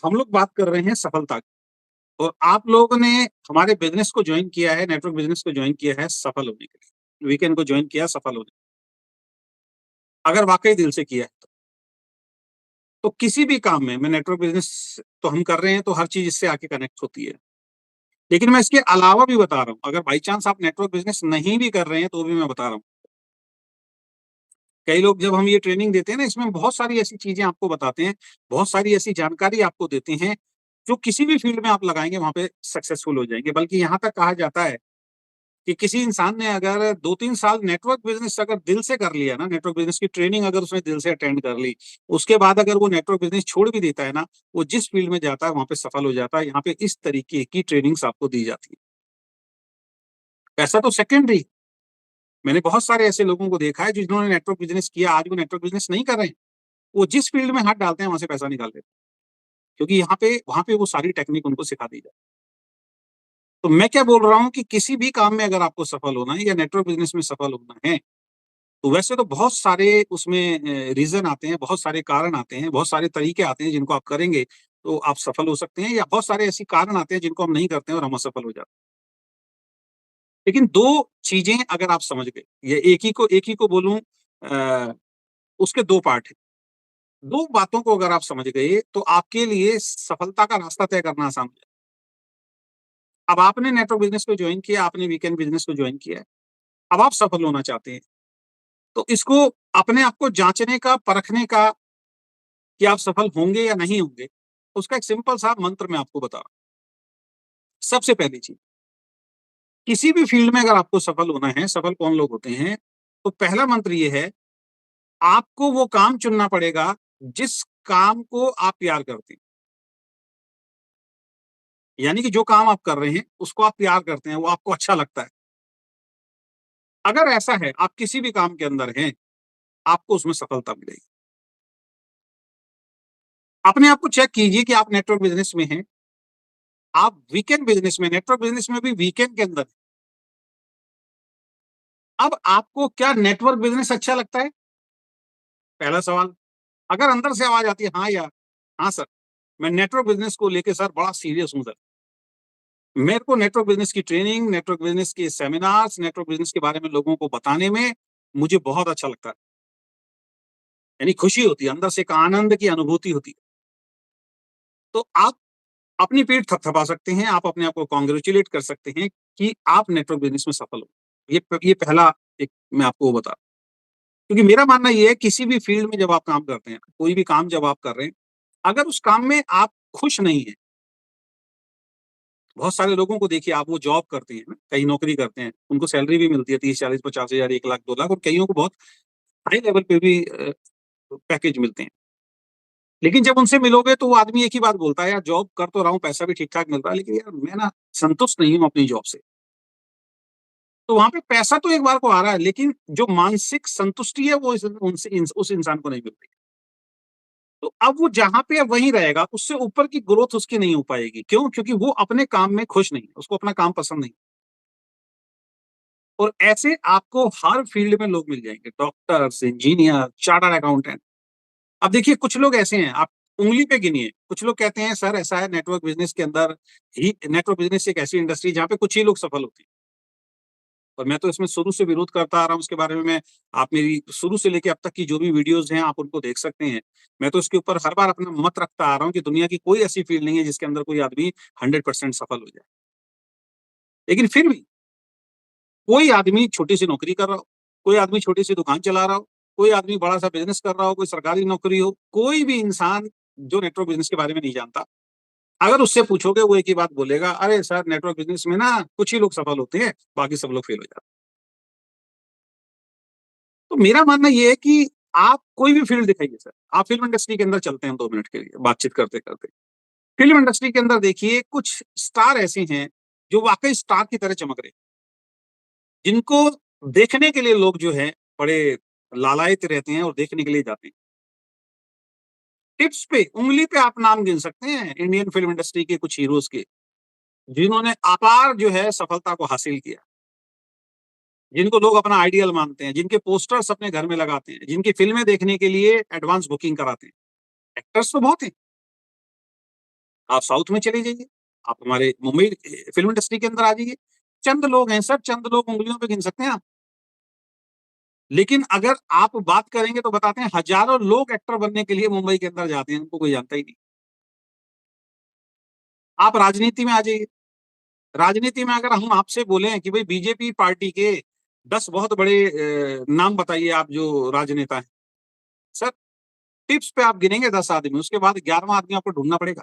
हम लोग बात कर रहे हैं सफलता की और आप लोगों ने हमारे बिज़नेस को जॉइन किया है, नेटवर्क बिज़नेस को जॉइन किया है सफल होने के लिए। वीकेंड को जॉइन किया सफल होने, अगर वाक़ई दिल से किया है तो। तो किसी भी काम में मैं नेटवर्क बिज़नेस तो हम कर रहे हैं तो हर चीज़ इससे आके कनेक्ट होती है। लेकिन मैं इसके अलावा भी बता रहा हूँ, अगर बाय चांस आप नेटवर्क बिज़नेस नहीं भी कर रहे हैं तो भी मैं बता रहा हूँ। कई लोग जब हम ये ट्रेनिंग देते हैं ना, इसमें बहुत सारी ऐसी चीज़ें आपको बताते हैं, बहुत सारी ऐसी जानकारी आपको देते हैं, जो किसी भी फ़ील्ड में आप लगाएँगे वहाँ पे सक्सेसफुल हो जाएँगे। बल्कि यहाँ तक कहा जाता है कि किसी इंसान ने अगर 2-3 साल नेटवर्क बिज़नेस अगर दिल से कर लिया ना, नेटवर्क बिज़नेस की ट्रेनिंग अगर उसने दिल से अटेंड कर ली, उसके बाद अगर वो नेटवर्क बिज़नेस छोड़ भी देता है ना, वो जिस फ़ील्ड में जाता है वहाँ पे सफल हो जाता है। यहाँ पे इस तरीके की ट्रेनिंग्स आपको दी जाती है। पैसा तो सेकेंडरी, मैंने बहुत सारे ऐसे लोगों को देखा है जिन्होंने नेटवर्क बिज़नेस किया, आज वो नेटवर्क बिज़नेस नहीं कर रहे हैं। वो जिस फ़ील्ड में हाथ डालते हैं वहाँ से पैसा निकाल लेते हैं। क्योंकि यहाँ पे वहाँ पे वो सारी टेक्निक उनको सिखा दी जाए। तो मैं क्या बोल रहा हूँ कि किसी भी काम में अगर आपको सफल होना है या नेटवर्क बिज़नेस में सफल होना है, तो वैसे तो बहुत सारे उसमें रीज़न आते हैं, बहुत सारे कारण आते हैं, बहुत सारे तरीके आते हैं जिनको आप करेंगे तो आप सफल हो सकते हैं या बहुत सारे ऐसे कारण आते हैं जिनको हम नहीं करते हैं और हम असफल हो जाते हैं। लेकिन 2 चीज़ें अगर आप समझ गए, ये एक ही को बोलूँ उसके 2 पार्ट हैं। 2 बातों को अगर आप समझ गए, तो आपके लिए सफलता का रास्ता तय करना आसान हो जाएगा। अब आपने नेटवर्क बिज़नेस को जॉइन किया, आपने वीकेंड बिज़नेस को जॉइन किया है। अब आप सफल होना चाहते हैं, तो इसको अपने आप को जाँचने का, परखने का कि आप सफल होंगे या नहीं होंगे, उसका एक सिंपल सा मंत्र मैं आपको बता रहा हूँ। सबसे पहली चीज़, किसी भी फ़ील्ड में अगर आपको सफल होना है, सफल कौन लोग होते हैं, तो पहला मंत्र ये है, आपको वो काम चुनना पड़ेगा, जिस काम को आप प्यार करते हैं। यानी कि जो काम आप कर रहे हैं, उसको आप प्यार करते हैं, वो आपको अच्छा लगता है। अगर ऐसा है, आप किसी भी काम के अंदर हैं, आपको उसमें सफलता मिलेगी। अपने आप को चेक कीजिए कि आप नेटवर्क बिज़नेस में हैं, आप वीकेंड बिज़नेस में नेटवर्क बिज़नेस में भी वीकेंड के अंदर हैं। अब आपको क्या नेटवर्क बिज़नेस अच्छा लगता है? पहला सवाल। अगर अंदर से आवाज़ आती है, हाँ यार, हाँ सर, मैं नेटवर्क बिज़नेस को लेके सर बड़ा सीरियस हूँ सर। मेरे को नेटवर्क बिज़नेस की ट्रेनिंग, नेटवर्क बिज़नेस के सेमिनार्स, नेटवर्क बिज़नेस के बारे में लोगों को बताने में मुझे बहुत अच्छा लगता है। यानी खुशी होती है, अंदर से एक आनंद की अनुभूति होती है। तो आप अपनी पीठ थपथपा सकते हैं, आप अपने आप को कांग्रेचुलेट कर सकते हैं कि आप नेटवर्क बिज़नेस में सफल हो। ये पहला एक मैं आपको वो बता, क्योंकि मेरा मानना ये है किसी भी फ़ील्ड में जब आप काम करते हैं, कोई भी काम जब आप कर रहे हैं, अगर उस काम में आप खुश नहीं हैं, बहुत सारे लोगों को देखिए आप वो जॉब करते हैं ना, कहीं नौकरी करते हैं, उनको सैलरी भी मिलती है 30, 40, 50 हज़ार, 1 लाख, 2 लाख और कइयों को बहुत हाई लेवल पे भी पैकेज मिलते हैं। लेकिन जब उनसे मिलोगे तो वो आदमी एक ही बात बोलता है, यार जॉब कर तो रहा हूँ, पैसा भी ठीक-ठाक मिल रहा है, लेकिन यार मैं ना संतुष्ट नहीं हूँ अपनी जॉब से। तो वहाँ पे पैसा तो एक बार को आ रहा है, लेकिन जो मानसिक संतुष्टि है वो उस इंसान को नहीं मिल रही। तो अब वो जहाँ पे है वहीं रहेगा, उससे ऊपर की ग्रोथ उसकी नहीं हो पाएगी। क्यों? क्योंकि वो अपने काम में खुश नहीं है, उसको अपना काम पसंद नहीं। और ऐसे आपको हर फील्ड में लोग मिल जाएँगे, डॉक्टर्स, इंजीनियर, चार्टर्ड अकाउंटेंट। अब देखिए कुछ लोग ऐसे हैं, आप उँगली पे गिनिए, कुछ लोग कहते हैं सर ऐसा है नेटवर्क बिज़नेस के अंदर ही नेटवर्क बिज़नेस एक ऐसी इंडस्ट्री है जहाँ पे कुछ ही लोग सफल होते हैं। और मैं तो इसमें शुरू से विरोध करता आ रहा हूँ, उसके बारे में आप मेरी शुरू से लेके अब तक की जो भी वीडियोज़ हैं, आप उनको देख सकते हैं। मैं तो इसके ऊपर हर बार अपना मत रखता आ रहा हूँ कि दुनिया की कोई ऐसी फ़ील्ड नहीं है जिसके अंदर कोई आदमी 100% सफल हो जाए। लेकिन फिर भी कोई आदमी छोटी-सी नौकरी कर रहा हो, कोई आदमी छोटी-सी दुकान चला रहा हो, कोई आदमी बड़ा-सा बिज़नेस कर रहा हो, कोई सरकारी नौकरी हो, कोई भी इंसान जो नेटवर्क बिज़नेस के बारे में नहीं जानता, अगर उससे पूछोगे वो एक ही बात बोलेगा, "अरे सर नेटवर्क बिज़नेस में ना कुछ ही लोग सफल होते हैं, बाकी सब लोग फेल हो जाते हैं।" तो मेरा मानना ये है कि आप कोई भी फ़ील्ड दिखाइए सर। आप फ़िल्म इंडस्ट्री के अंदर चलते हैं 2 मिनट के लिए बातचीत करते-करते। फ़िल्म इंडस्ट्री के अंदर देखिए कुछ स्टार ऐसे हैं, जो वाक़ई स्टार की तरह चमक रहे हैं, जिनको देखने के लिए लोग जो हैं बड़े लालायित रहते हैं और देखने के लिए जाते हैं। टिप्स पे, उँगली पे आप नाम गिन सकते हैं इंडियन फ़िल्म इंडस्ट्री के कुछ हीरोज़ के, जिन्होंने अपार जो है सफलता को हासिल किया, जिनको लोग अपना आइडियल मानते हैं, जिनके पोस्टर्स अपने घर में लगाते हैं, जिनकी फ़िल्में देखने के लिए एडवांस बुकिंग कराते हैं। एक्टर्स तो बहुत हैं, आप साउथ में चले जाइए, आप हमारे मुंबई फ़िल्म इंडस्ट्री के अंदर आ जाइए, चंद लोग हैं सर, चंद लोग उँगलियों पे गिन सकते हैं आप। लेकिन अगर आप बात करेंगे तो बताते हैं हज़ारों लोग एक्टर बनने के लिए मुंबई के अंदर जाते हैं, उनको कोई जानता ही नहीं। आप राजनीति में आ जाइए, राजनीति में अगर हम आपसे बोलें कि भई बीजेपी पार्टी के 10 बहुत बड़े नाम बताइए आप जो राजनेता हैं। सर टिप्स पे आप गिनेंगे 10 आदमी, उसके बाद 11वाँ आदमी आपको ढूँढना पड़ेगा।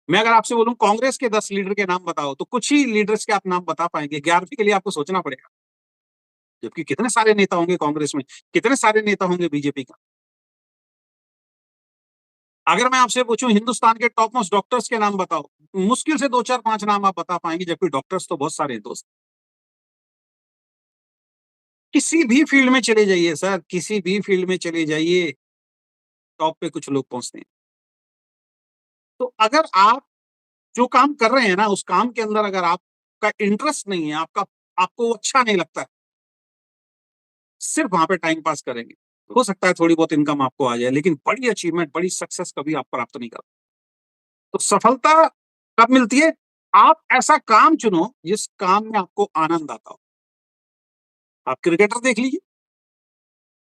मैं अगर आपसे बोलूँ कांग्रेस के 10 लीडर के नाम बताओ, तो कुछ ही लीडर्स के आप नाम बता पाएँगे, 11वीं के लिए आपको सोचना पड़ेगा। जबकि कितने सारे नेता होंगे कांग्रेस में, कितने सारे नेता होंगे बीजेपी का। अगर मैं आपसे पूछूँ हिंदुस्तान के टॉप मोस्ट डॉक्टर्स के नाम बताओ, मुश्किल से 2, 4, 5 नाम आप बता पाएँगे, जबकि डॉक्टर्स तो बहुत सारे हैं दोस्त। किसी भी फील्ड में चले जाइए सर, किसी भी फील्ड में चले जाइए, टॉप पे कुछ लोग पहुँचते हैं। तो अगर आप जो काम कर रहे हैं ना, उस काम के अंदर अगर आपका इंटरेस्ट नहीं है, आपको वो अच्छा नहीं लगता है, सिर्फ वहाँ पे टाइम पास करेंगे। हो सकता है थोड़ी बहुत इनकम आपको आ जाए, लेकिन बड़ी अचीवमेंट, बड़ी सक्सेस कभी आप प्राप्त नहीं कर। तो सफलता कब मिलती है? आप ऐसा काम चुनो, जिस काम में आपको आनंद आता हो। आप क्रिकेटर देख लीजिए,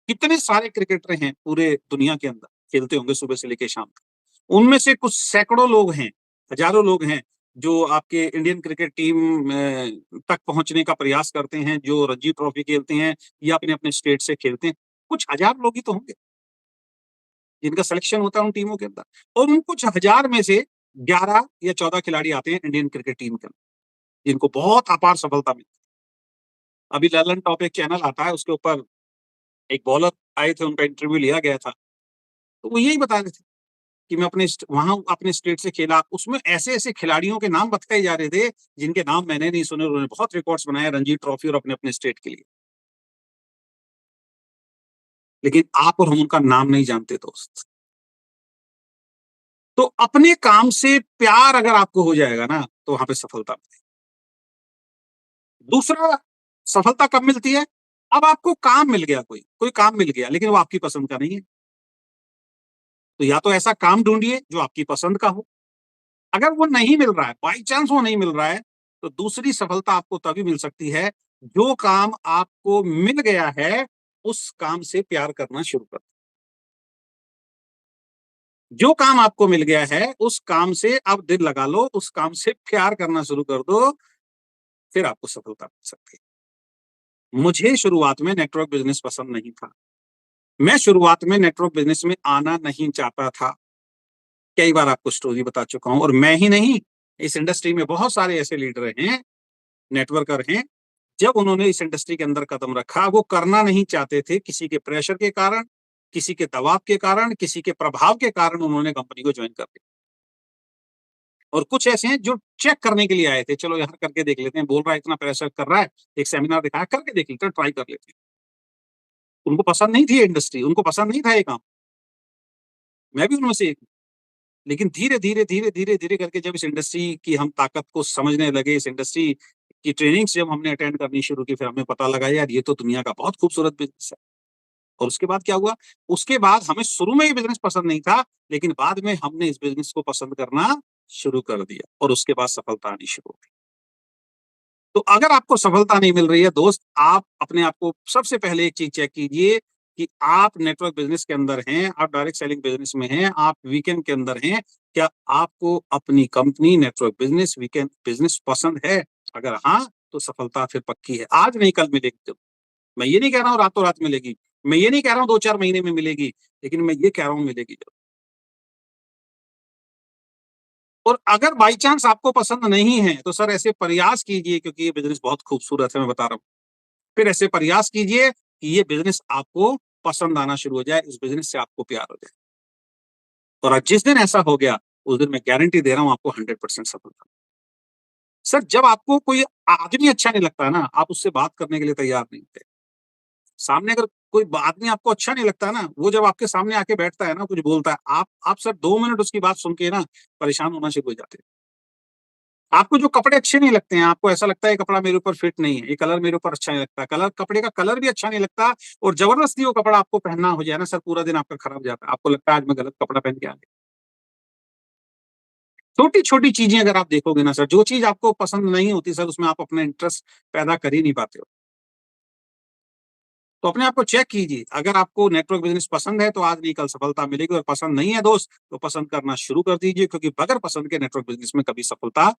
कितने सारे क्रिकेटर हैं पूरे दुनिया के अंदर, खेलते होंगे सुबह से लेके शाम तक। उनमें से कुछ सैकड़ों लोग हैं, हज़ारों लोग हैं, जो आपके इंडियन क्रिकेट टीम तक पहुँचने का प्रयास करते हैं, जो रणजी ट्रॉफी खेलते हैं या अपने-अपने स्टेट से खेलते हैं। कुछ हज़ार लोग ही तो होंगे, जिनका सिलेक्शन होता है उन टीमों के अंदर और उन कुछ हज़ार में से 11 या 14 खिलाड़ी आते हैं इंडियन क्रिकेट टीम के अंदर, जिनको बहुत अपार सफलता मिलती है। अभी ललन टॉप एक चैनल आता है, उसके ऊपर एक बॉलर आए थे, उनका इंटरव्यू लिया गया था, तो वो यही बता रहे थे कि मैं वहाँ अपने स्टेट से खेला, उसमें ऐसे-ऐसे खिलाड़ियों के नाम बताए जा रहे थे, जिनके नाम मैंने नहीं सुने, उन्होंने बहुत रिकॉर्ड्स बनाए रणजी ट्रॉफी और अपने-अपने स्टेट के लिए। लेकिन आप और हम उनका नाम नहीं जानते दोस्त। तो अपने काम से प्यार अगर आपको हो जाएगा ना, तो वहाँ पे सफलता मिलेगी। दूसरा, सफलता कब मिलती है? अब आपको काम मिल गया कोई काम मिल गया, लेकिन वो आपकी पसंद का नहीं है। तो या तो ऐसा काम ढूँढिए जो आपकी पसंद का हो। अगर वो नहीं मिल रहा है, बाय चांस वो नहीं मिल रहा है, तो दूसरी सफलता आपको तभी मिल सकती है, जो काम आपको मिल गया है, उस काम से प्यार करना शुरू कर। जो काम आपको मिल गया है, उस काम से अब दिल लगा लो, उस काम से प्यार करना शुरू कर दो, फिर आपको सफलता मिल सकती है। मुझे शुरुआत में नेटवर्क बिज़नेस पसंद नहीं था। मैं शुरुआत में नेटवर्क बिज़नेस में आना नहीं चाहता था। कई बार आपको स्टोरी बता चुका हूँ और मैं ही नहीं, इस इंडस्ट्री में बहुत सारे ऐसे लीडर हैं, नेटवर्कर हैं, जब उन्होंने इस इंडस्ट्री के अंदर कदम रखा, वो करना नहीं चाहते थे, किसी के प्रेशर के कारण, किसी के दबाव के कारण, किसी के प्रभाव के कारण उन्होंने कंपनी को जॉइन कर लिया। और कुछ ऐसे हैं जो चेक करने के लिए आए थे, चलो यहाँ करके देख लेते हैं, बोल रहा है इतना प्रेशर कर रहा है, एक सेमिनार दिखाया, करके देख लेते हैं, ट्राई कर लेते हैं। उनको पसंद नहीं थी ये इंडस्ट्री, उनको पसंद नहीं था ये काम, मैं भी उनमें से एक हूँ। लेकिन धीरे-धीरे, धीरे-धीरे, धीरे करके जब इस इंडस्ट्री की हम ताकत को समझने लगे, इस इंडस्ट्री की ट्रेनिंग्स जब हमने अटेंड करनी शुरू की, फिर हमें पता लगा यार ये तो दुनिया का बहुत खूबसूरत बिज़नेस है। और उसके बाद क्या हुआ? उसके बाद हमें शुरू में ये बिज़नेस पसंद नहीं था, लेकिन बाद में हमने इस बिज़नेस को पसंद करना शुरू कर दिया और उसके बाद सफलता आनी शुरू हो गई। तो अगर आपको सफलता नहीं मिल रही है दोस्त, आप अपने आप को सबसे पहले एक चीज़ चेक कीजिए कि आप नेटवर्क बिज़नेस के अंदर हैं, आप डायरेक्ट सेलिंग बिज़नेस में हैं, आप वीकेंड के अंदर हैं। क्या आपको अपनी company network business, weekend business पसंद है? अगर हाँ, तो सफलता फिर पक्की है। आज नहीं कल मिलेगी जब। मैं ये नहीं कह रहा हूँ रातों-रात मिलेगी। मैं ये नहीं कह रहा हूँ 2-4 महीने में मिलेगी, लेकिन मैं ये कह रहा हूँ मिलेगी जब। और अगर बाय चांस आपको पसंद नहीं है, तो सर ऐसे प्रयास कीजिए क्योंकि ये बिज़नेस बहुत खूबसूरत है, मैं बता रहा हूँ। फिर ऐसे प्रयास कीजिए कि ये बिज़नेस आपको पसंद आना शुरू हो जाए, इस बिज़नेस से आपको प्यार हो जाए। और जिस दिन ऐसा हो गया, उस दिन मैं गारंटी दे रहा हूँ आपको 100% सफलता। सर जब आपको कोई आदमी अच्छा नहीं लगता है ना, आप उससे बात करने के लिए तैयार नहीं होते। सामने अगर कोई आदमी आपको अच्छा नहीं लगता है ना, वो जब आपके सामने आके बैठता है ना, कुछ बोलता है, आप सर 2 मिनट उसकी बात सुन के ना परेशान होना शुरू हो जाते हैं। आपको जो कपड़े अच्छे नहीं लगते हैं, आपको ऐसा लगता है ये कपड़ा मेरे ऊपर फिट नहीं है, ये कलर मेरे ऊपर अच्छा नहीं लगता, कपड़े का कलर भी अच्छा नहीं लगता और ज़बरदस्ती वो कपड़ा आपको पहनना हो जाए ना सर, पूरा दिन आपका खराब जाता है। आपको लगता है आज मैं गलत कपड़ा पहन के आ गया। छोटी-छोटी चीज़ें अगर आप देखोगे ना सर, जो चीज़ आपको पसंद नहीं होती सर, उसमें आप अपना इंटरेस्ट पैदा कर ही नहीं पाते हो। तो अपने आप को चेक कीजिए, अगर आपको नेटवर्क बिज़नेस पसंद है, तो आज नहीं कल सफलता मिलेगी और पसंद नहीं है दोस्त, तो पसंद करना शुरू कर दीजिए क्योंकि बगैर पसंद के नेटवर्क बिज़नेस में कभी सफलता